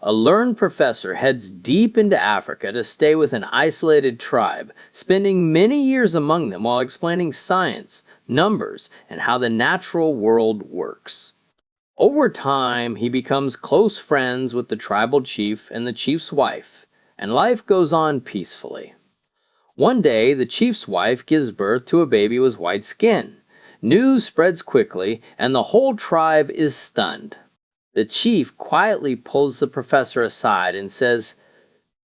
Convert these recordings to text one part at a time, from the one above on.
A learned professor heads deep into Africa to stay with an isolated tribe, spending many years among them while explaining science, numbers, and how the natural world works. Over time, he becomes close friends with the tribal chief and the chief's wife, and life goes on peacefully. One day, the chief's wife gives birth to a baby with white skin. News spreads quickly, and the whole tribe is stunned. The chief quietly pulls the professor aside and says,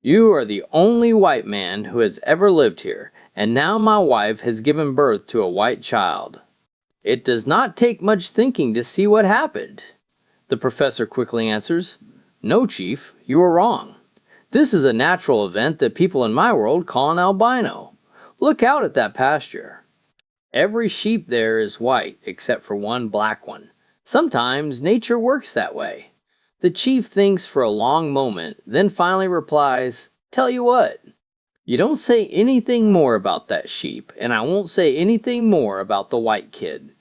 "You are the only white man who has ever lived here, and now my wife has given birth to a white child. It does not take much thinking to see what happened." The professor quickly answers, "No, chief, you are wrong. This is a natural event that people in my world call an albino. Look out at that pasture. Every sheep there is white except for one black one. Sometimes nature works that way." The chief thinks for a long moment, then finally replies, "Tell you what, you don't say anything more about that sheep, and I won't say anything more about the white kid."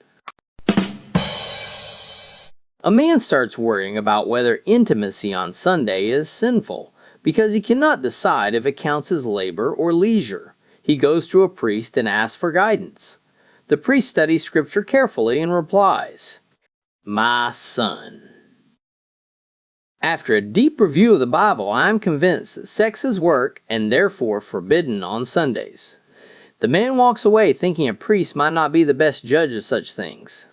A man starts worrying about whether intimacy on Sunday is sinful, because he cannot decide if it counts as labor or leisure. He goes to a priest and asks for guidance. The priest studies scripture carefully and replies, "My son, after a deep review of the Bible, I am convinced that sex is work and therefore forbidden on Sundays." The man walks away thinking a priest might not be the best judge of such things.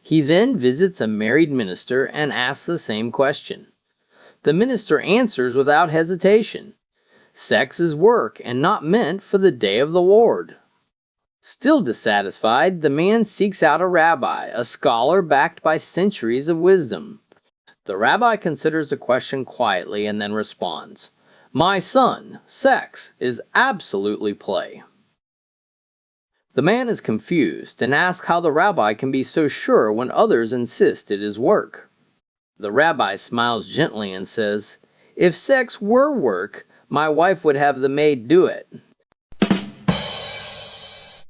He then visits a married minister and asks the same question. The minister answers without hesitation, "Sex is work and not meant for the day of the Lord." Still dissatisfied, the man seeks out a rabbi, a scholar backed by centuries of wisdom. The rabbi considers the question quietly and then responds, "My son, sex is absolutely play." The man is confused and asks how the rabbi can be so sure when others insist it is work. The rabbi smiles gently and says, "If sex were work, my wife would have the maid do it.